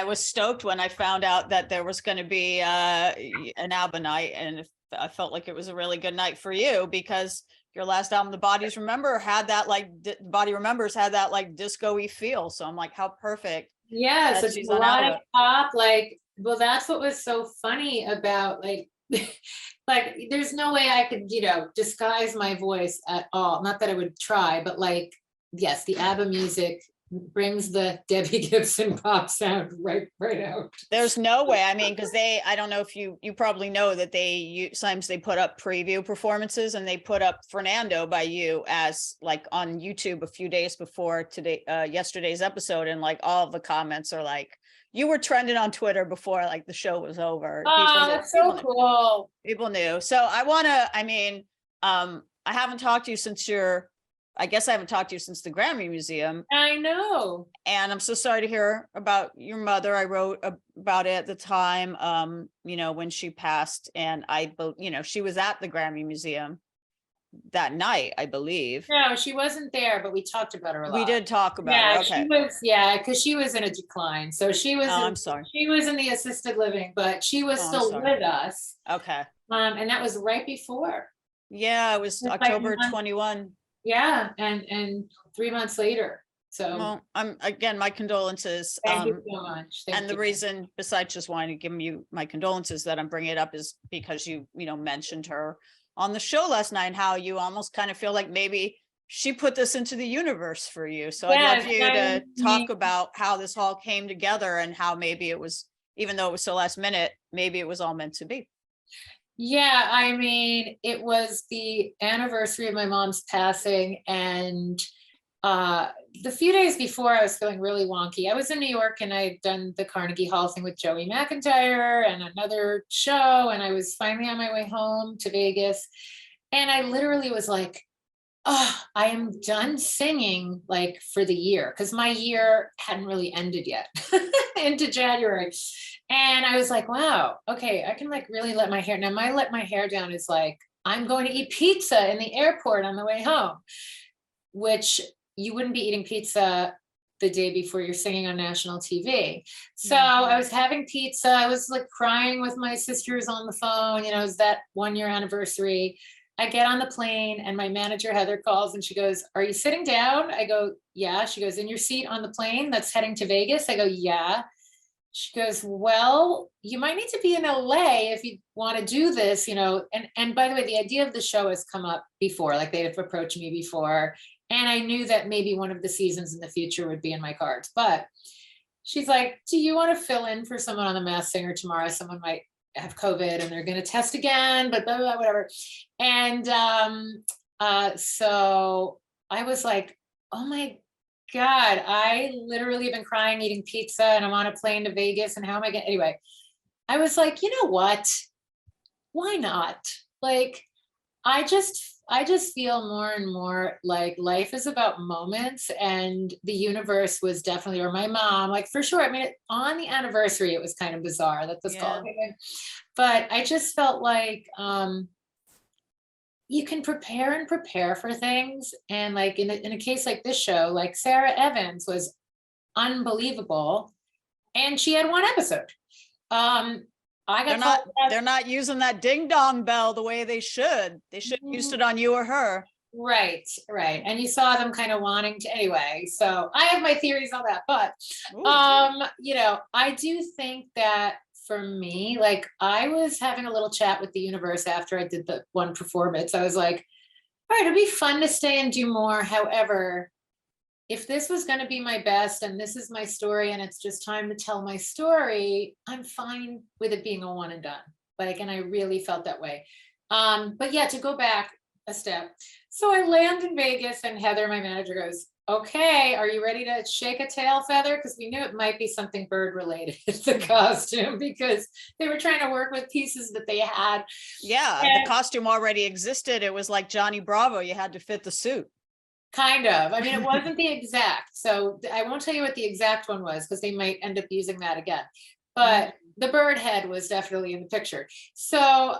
I was stoked when I found out that there was going to be an album night, and I felt like it was a really good night for you because your last album, The Bodies Remember, had that like Body Remembers had that like disco-y feel. So I'm like, how perfect Yeah, so that it's she's on live album. pop, like, well, that's what was so funny about like like there's no way I could, disguise my voice at all. Not that I would try, but like, yes, the ABBA music brings the Debbie Gibson pop sound right out. There's no way. I mean, because I don't know if you probably know that sometimes they put up preview performances, and they put up Fernando by you as like on YouTube a few days before yesterday's episode, and like all of the comments are like, you were trending on Twitter before like the show was over. Oh, that's so cool. People knew. So I haven't talked to you since I guess I haven't talked to you since the Grammy Museum. I know. And I'm so sorry to hear about your mother. I wrote about it at the time, when she passed, and she was at the Grammy Museum that night, I believe. No, she wasn't there, but we talked about her a lot. We did talk about her. Okay. Because she was in a decline. So I'm sorry. She was in the assisted living, but she was still with us. Okay. And that was right before. Yeah, it was October 21. Yeah, and 3 months later. So my condolences. Thank you so much. The reason, besides just wanting to give you my condolences, that I'm bringing it up is because you mentioned her on the show last night, and how you almost kind of feel like maybe she put this into the universe for you. So I'd love you to talk about how this all came together, and how maybe it was, even though it was so last minute, maybe it was all meant to be. Yeah, I mean, it was the anniversary of my mom's passing, and the few days before, I was feeling really wonky. I was in New York, and I'd done the Carnegie Hall thing with Joey McIntyre and another show, and I was finally on my way home to Vegas, and I literally was like, oh, I am done singing like for the year, because my year hadn't really ended yet into January. And I was like, wow, okay, I can like really let my hair. Now, my let my hair down is like, I'm going to eat pizza in the airport on the way home, which you wouldn't be eating pizza the day before you're singing on national TV. So I was having pizza. I was like crying with my sisters on the phone. It was that 1 year anniversary. I get on the plane, and my manager, Heather, calls, and she goes, are you sitting down? I go, yeah. She goes, in your seat on the plane that's heading to Vegas? I go, yeah. She goes, well, you might need to be in LA if you want to do this, and by the way, the idea of the show has come up before, like they'd have approached me before. And I knew that maybe one of the seasons in the future would be in my cards, but she's like, do you want to fill in for someone on The Masked Singer tomorrow? Someone might have COVID and they're going to test again, but blah, blah, blah, whatever. And so I was like, oh my God, I literally have been crying, eating pizza, and I'm on a plane to Vegas. And how am I getting, anyway, I was like, you know what? Why not? Like, I just feel more and more like life is about moments, and the universe was definitely, or my mom, like for sure. I mean, on the anniversary, it was kind of bizarre that this call came in, but I just felt like, you can prepare for things. And like in a case like this show, like Sarah Evans was unbelievable, and she had one episode. They're not using that ding dong bell the way they should. They should have used it on you or her. Right. And you saw them kind of wanting to anyway. So I have my theories on that, but I do think that for me, like I was having a little chat with the universe after I did the one performance. I was like, all right, it'd be fun to stay and do more. However, if this was going to be my best, and this is my story, and it's just time to tell my story, I'm fine with it being a one and done. Like, and I really felt that way. But yeah, to go back a step. So I land in Vegas, and Heather, my manager, goes, okay, are you ready to shake a tail feather? Because we knew it might be something bird related, the costume, because they were trying to work with pieces that they had. Yeah, and the costume already existed. It was like Johnny Bravo. You had to fit the suit. Kind of. I mean, it wasn't the exact. So I won't tell you what the exact one was, because they might end up using that again. But the bird head was definitely in the picture. So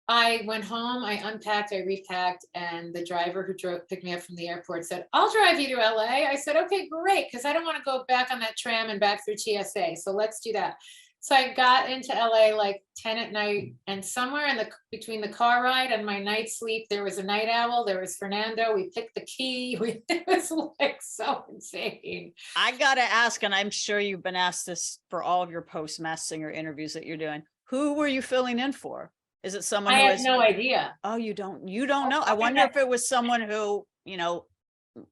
I went home, I unpacked, I repacked, and the driver who picked me up from the airport said, I'll drive you to LA. I said, okay, great, because I don't want to go back on that tram and back through TSA. So let's do that. So I got into LA like 10 at night, and somewhere in the between the car ride and my night sleep, there was a night owl, there was Fernando. We picked the key. It was like so insane. I gotta ask, and I'm sure you've been asked this for all of your post Masked Singer interviews that you're doing. Who were you filling in for? Is it someone I who had is? no idea. Oh, you don't know. I wonder if it was someone who,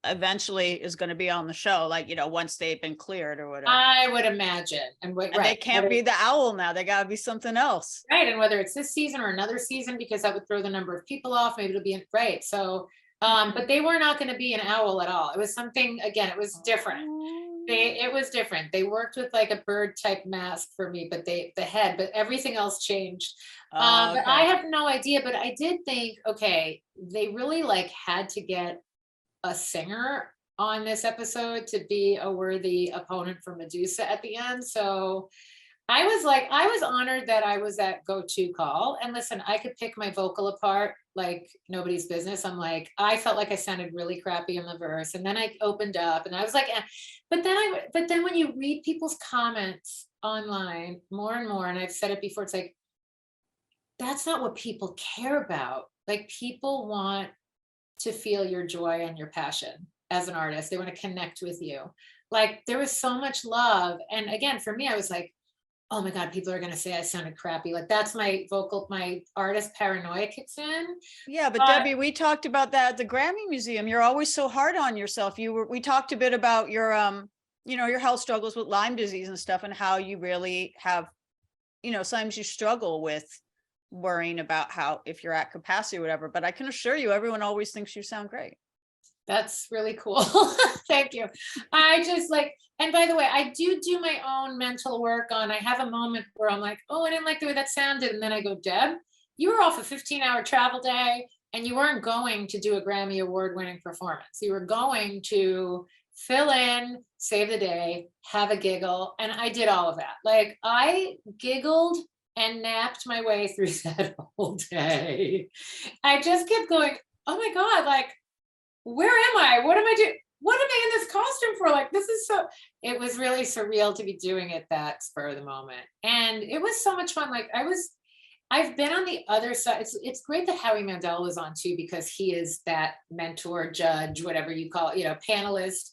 eventually is going to be on the show, like, once they've been cleared or whatever. I would imagine. And And they can't be the owl now. They gotta be something else. right. And whether it's this season or another season, because that would throw the number of people off, maybe it'll be right. So, but they were not going to be an owl at all. It was something, again, it was different. It was different. They worked with like a bird type mask for me, but the head, but everything else changed. But I have no idea, but I did think, okay, they really like had to get a singer on this episode to be a worthy opponent for Medusa at the end. So I was honored that I was that go-to call. And listen, I could pick my vocal apart like nobody's business. I felt like I sounded really crappy in the verse. And then I opened up and I was like, eh. But then when you read people's comments online more and more, and I've said it before, it's like, that's not what people care about. Like, people want to feel your joy and your passion as an artist. They want to connect with you. Like, there was so much love. And again, for me, I was like, oh my God, people are going to say I sounded crappy. Like, that's my artist paranoia kicks in. Yeah, but Debbie, we talked about that at the Grammy Museum. You're always so hard on yourself. We talked a bit about your, your health struggles with Lyme disease and stuff, and how you really have, sometimes you struggle with worrying about how, if you're at capacity or whatever, but I can assure you, everyone always thinks you sound great. That's really cool. Thank you. I just like, and by the way, I do my own mental work on, I have a moment where I'm like, oh, I didn't like the way that sounded. And then I go, Deb, you were off a 15-hour travel day and you weren't going to do a Grammy award-winning performance. You were going to fill in, save the day, have a giggle. And I did all of that. Like, I giggled and napped my way through that whole day. I just kept going, oh my God, like, where am I? What am I doing? What am I in this costume for? Like, this is so, it was really surreal to be doing it that spur of the moment. And it was so much fun. Like, I've been on the other side. It's great that Howie Mandel was on too, because he is that mentor, judge, whatever you call it, panelist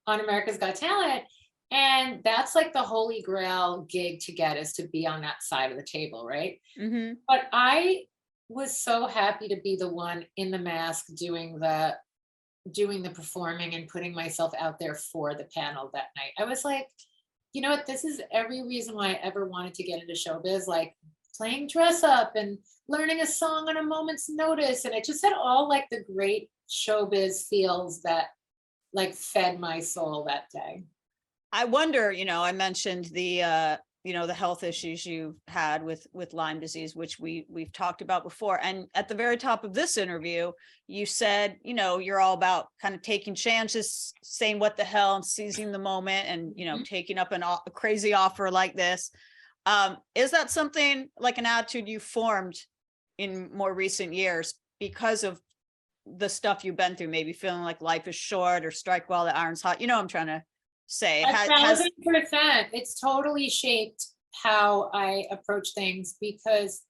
on America's Got Talent. And that's like the holy grail gig to get, is to be on that side of the table, right? Mm-hmm. But I was so happy to be the one in the mask doing the performing and putting myself out there for the panel that night. I was like, you know what? This is every reason why I ever wanted to get into showbiz, like playing dress up and learning a song on a moment's notice. And it just had all like the great showbiz feels that like fed my soul that day. I wonder, I mentioned the, the health issues you've had with Lyme disease, which we've talked about before. And at the very top of this interview, you said, you're all about kind of taking chances, saying what the hell and seizing the moment, and, taking up a crazy offer like this. Is that something like an attitude you formed in more recent years because of the stuff you've been through, maybe feeling like life is short or strike while the iron's hot? I'm trying to say 1,000%. It's totally shaped how I approach things, because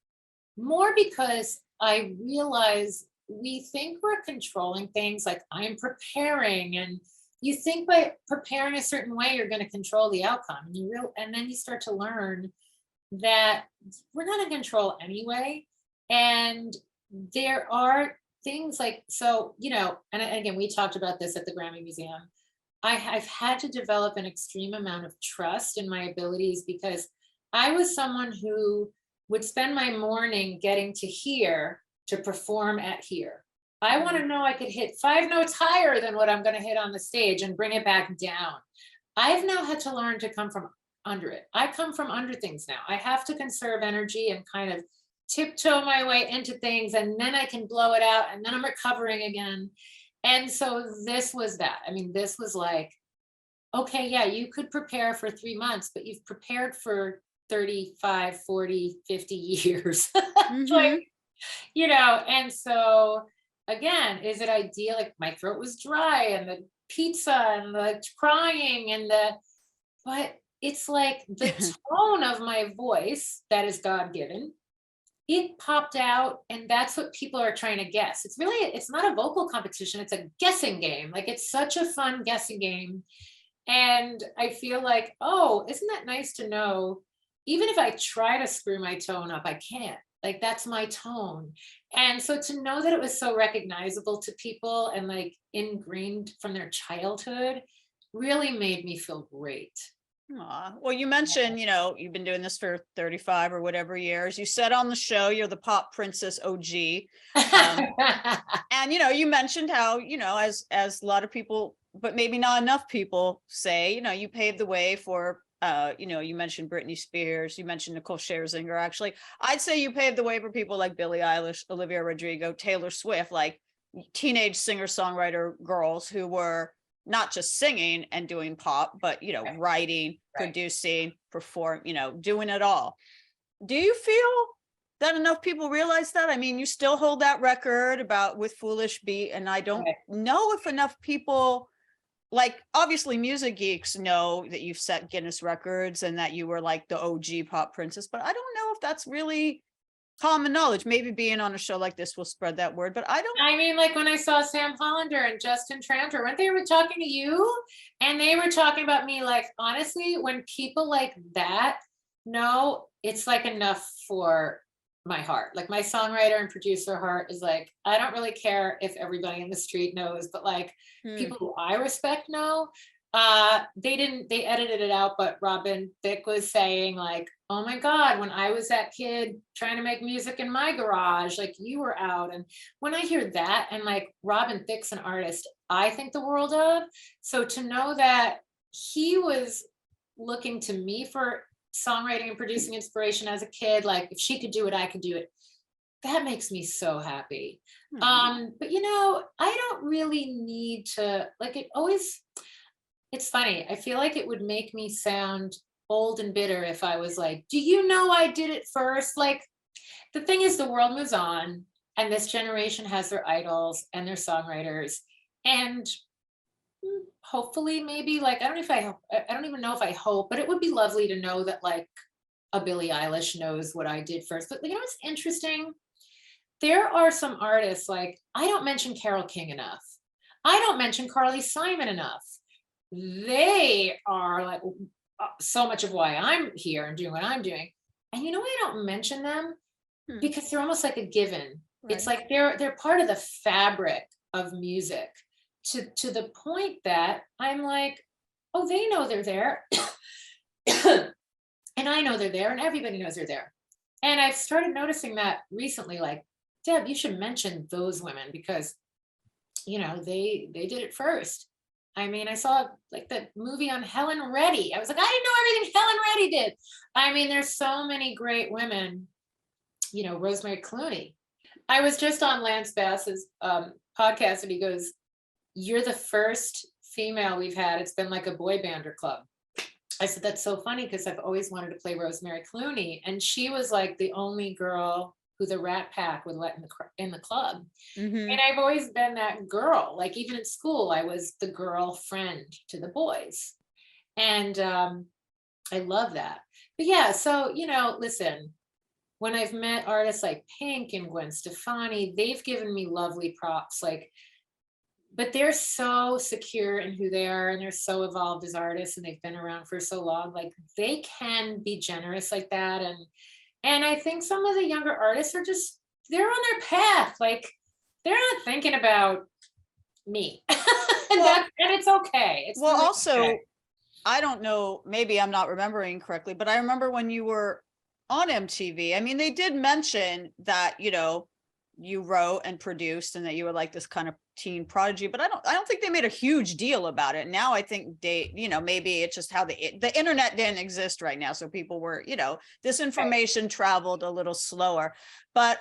I realize we think we're controlling things, like I'm preparing, and you think by preparing a certain way you're going to control the outcome, and then you start to learn that we're not in control anyway. And there are things like, so, and again, we talked about this at the Grammy Museum. I've had to develop an extreme amount of trust in my abilities, because I was someone who would spend my morning getting to here to perform at here. I want to know I could hit 5 notes higher than what I'm going to hit on the stage and bring it back down. I've now had to learn to come from under it. I come from under things now. I have to conserve energy and kind of tiptoe my way into things, and then I can blow it out, and then I'm recovering again. And so this was that. I mean, this was like, okay, yeah, you could prepare for 3 months, but you've prepared for 35, 40, 50 years. Mm-hmm. Like, And so again, is it ideal? Like my throat was dry and the pizza and the crying but it's like the tone of my voice that is God given, it popped out, and that's what people are trying to guess. It's not a vocal competition, it's a guessing game. Like it's such a fun guessing game. And I feel like, oh, isn't that nice to know? Even if I try to screw my tone up, I can't. Like that's my tone. And so to know that it was so recognizable to people and like ingrained from their childhood really made me feel great. Aw. Well, you mentioned, you've been doing this for 35 or whatever years. You said on the show you're the pop princess OG. And you mentioned how, as a lot of people, but maybe not enough people say, you paved the way for you mentioned Britney Spears, you mentioned Nicole Scherzinger. Actually, I'd say you paved the way for people like Billie Eilish, Olivia Rodrigo, Taylor Swift, like teenage singer-songwriter girls who were not just singing and doing pop, but writing, producing, perform, doing it all. Do you feel that enough people realize that? I mean, you still hold that record with Foolish Beat, and I don't know if enough people, like obviously music geeks know that you've set Guinness records and that you were like the OG pop princess, but I don't know if that's really common knowledge. Maybe being on a show like this will spread that word, but I mean, like when I saw Sam Hollander and Justin Tranter, when they were talking to you and they were talking about me, like, honestly, when people like that know, it's like enough for my heart. Like my songwriter and producer heart is like, I don't really care if everybody in the street knows, but like people who I respect know. They edited it out, but Robin Thicke was saying like, oh my God, when I was that kid trying to make music in my garage, like you were out. And when I hear that, and like Robin Thicke's an artist I think the world of, so to know that he was looking to me for songwriting and producing inspiration as a kid, like if she could do it, I could do it. That makes me so happy. But I don't really need to, like, it's funny. I feel like it would make me sound old and bitter if I was like, do you know I did it first? Like, the thing is, the world moves on, and this generation has their idols and their songwriters. And hopefully, maybe, like, I don't even know if I hope, but it would be lovely to know that, like, a Billie Eilish knows what I did first. But what's interesting? There are some artists, like, I don't mention Carole King enough. I don't mention Carly Simon enough. They are like so much of why I'm here and doing what I'm doing. And I don't mention them because they're almost like a given. Right. It's like they're part of the fabric of music to the point that I'm like, oh, they know they're there. And I know they're there, and everybody knows they're there. And I've started noticing that recently, like, Deb, you should mention those women because they did it first. I mean, I saw like the movie on Helen Reddy. I was like, I didn't know everything Helen Reddy did. I mean, there's so many great women, Rosemary Clooney. I was just on Lance Bass's podcast, and he goes, you're the first female we've had. It's been like a boy band or club. I said, that's so funny because I've always wanted to play Rosemary Clooney. And she was like the only girl who the Rat Pack would let in the club. Mm-hmm. And I've always been that girl. Like even in school, I was the girlfriend to the boys. And I love that. But yeah, so, listen, when I've met artists like Pink and Gwen Stefani, they've given me lovely props. Like, but they're so secure in who they are, and they're so evolved as artists, and they've been around for so long. Like they can be generous like that. And I think some of the younger artists are they're on their path. Like they're not thinking about me. And it's okay. It's really also, okay. I don't know, maybe I'm not remembering correctly, but I remember when you were on MTV, I mean, they did mention that, you wrote and produced and that you were like this kind of teen prodigy, but I don't think they made a huge deal about it. Now I think they, maybe it's just how the internet didn't exist right now. So people were, this information traveled a little slower. But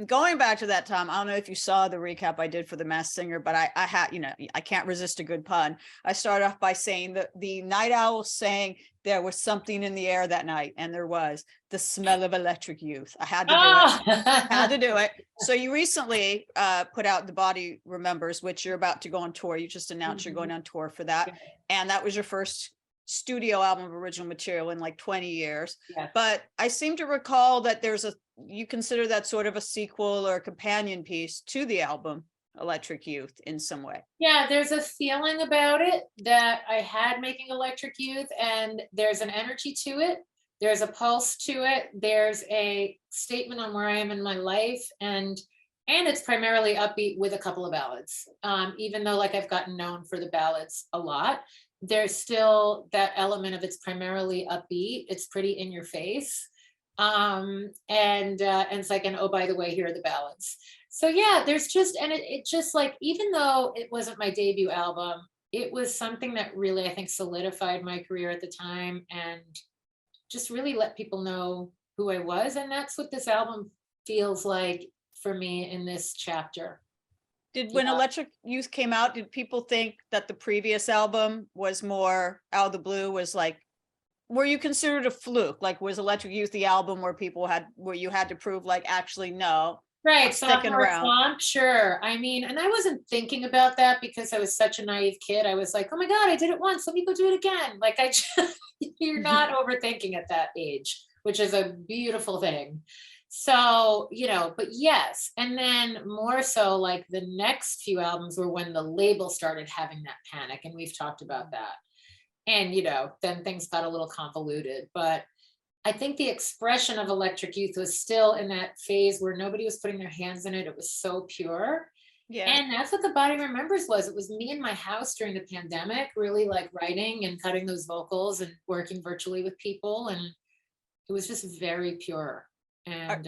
going back to that time, I don't know if you saw the recap I did for The Masked Singer, but I had, I can't resist a good pun. I started off by saying that the night owl saying there was something in the air that night, and there was the smell of electric youth. I had to do it. Had to do it. So you recently put out The Body Remembers, which you're about to go on tour. You just announced you're going on tour for that. And that was your first studio album of original material in like 20 years. Yes. But I seem to recall that you consider that sort of a sequel or a companion piece to the album Electric Youth in some way. Yeah, there's a feeling about it that I had making Electric Youth, and there's an energy to it. There's a pulse to it. There's a statement on where I am in my life, and it's primarily upbeat with a couple of ballads. Even though like I've gotten known for the ballads a lot, there's still that element of it's primarily upbeat. It's pretty in your face. And it's like, and oh, by the way, here are the ballads. So yeah, there's just, and it just like, even though it wasn't my debut album, it was something that really, I think, solidified my career at the time and just really let people know who I was. And that's what this album feels like for me in this chapter. When Electric Youth came out, did people think that the previous album was more out of the blue, was like, were you considered a fluke? Like, was Electric Youth the album where you had to prove like, actually, no. Right, sticking around. Sure. I mean, and I wasn't thinking about that because I was such a naive kid. I was like, oh my God, I did it once. Let me go do it again. Like you're not overthinking at that age, which is a beautiful thing. So, but yes. And then more so like the next few albums were when the label started having that panic. And we've talked about that. And, then things got a little convoluted, but I think the expression of Electric Youth was still in that phase where nobody was putting their hands in it. It was so pure. Yeah. And that's what The Body Remembers was. It was me in my house during the pandemic, really like writing and cutting those vocals and working virtually with people. And it was just very pure. And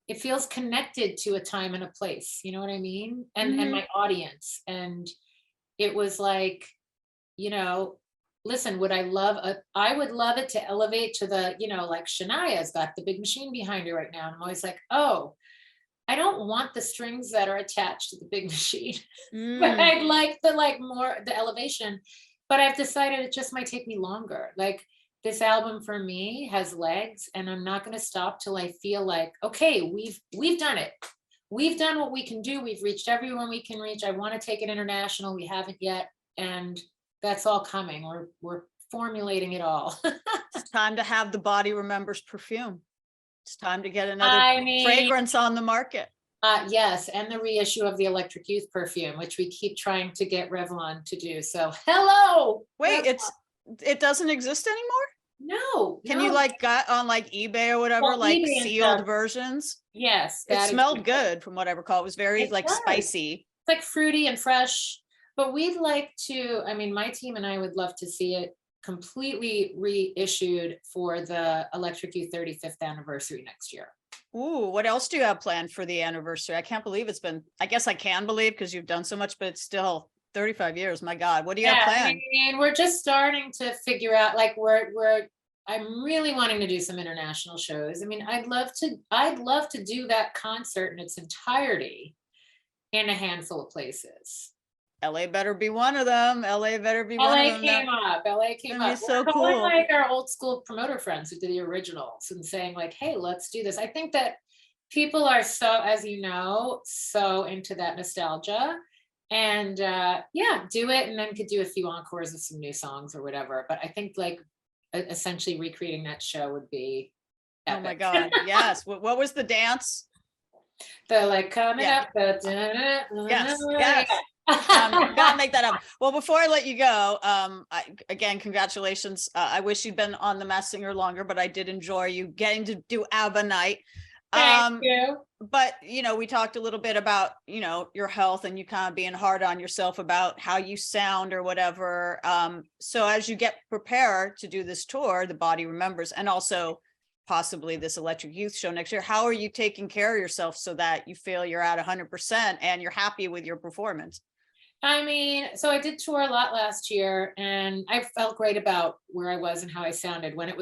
it feels connected to a time and a place. You know what I mean? And my audience. And it was like, listen, I would love it to elevate to the, like Shania's got the big machine behind her right now. And I'm always like, oh, I don't want the strings that are attached to the big machine, but I'd like the elevation, but I've decided it just might take me longer. Like this album for me has legs and I'm not going to stop till I feel like, okay, we've done it. We've done what we can do. We've reached everyone we can reach. I want to take it international. We haven't yet. And that's all coming. We're formulating it all. It's time to have The Body Remembers perfume. It's time to get another fragrance on the market. Yes, and the reissue of the Electric Youth perfume, which we keep trying to get Revlon to do. So hello. Wait, Revlon. It doesn't exist anymore? No. Can you like got on like eBay or whatever, like sealed versions? Yes. It smelled good from what I recall. It was very spicy. It's like fruity and fresh. But we'd like to, my team and I would love to see it completely reissued for the Electric Youth 35th anniversary next year. Ooh, what else do you have planned for the anniversary? I can't believe it's been, I guess I can believe because you've done so much, but it's still 35 years. My God, what do you have planned? We're just starting to figure out, like I'm really wanting to do some international shows. I'd love to do that concert in its entirety in a handful of places. LA better be one of them. LA better be one of them. LA came up. So we're cool. Like our old school promoter friends who did the originals and saying like, hey, let's do this. I think that people are so, as you know, so into that nostalgia and do it and then could do a few encores of some new songs or whatever. But I think like essentially recreating that show would be epic. Oh my God. Yes. What was the dance? The like coming up. Yes. Gotta make that up. Well, before I let you go, again, congratulations. I wish you'd been on The Masked Singer longer, but I did enjoy you getting to do ABBA night. Thank you. But we talked a little bit about your health and you kind of being hard on yourself about how you sound or whatever. So as you get prepared to do this tour, The Body Remembers, and also possibly this Electric Youth show next year. How are you taking care of yourself so that you feel you're at 100% and you're happy with your performance? I mean, so I did tour a lot last year and I felt great about where I was and how I sounded. When it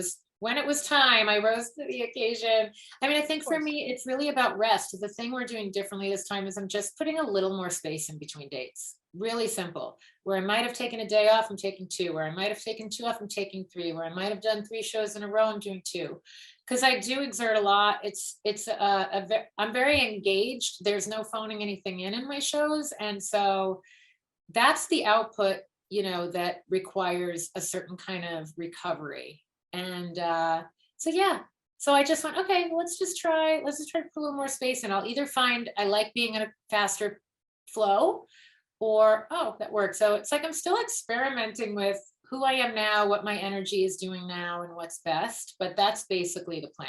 was time, I rose to the occasion. I mean, I think for me, it's really about rest. The thing we're doing differently this time is I'm just putting a little more space in between dates. Really simple. Where I might have taken a day off, I'm taking two. Where I might have taken two off, I'm taking three. Where I might have done 3 shows in a row, I'm doing 2. Because I do exert a lot. I'm very engaged. There's no phoning anything in my shows, and so that's the output, that requires a certain kind of recovery. And so yeah, so I just went, okay, let's just try to put a little more space in. I'll either find I like being in a faster flow, or oh, that works. So it's like I'm still experimenting with who I am now, what my energy is doing now, and what's best. But that's basically the plan.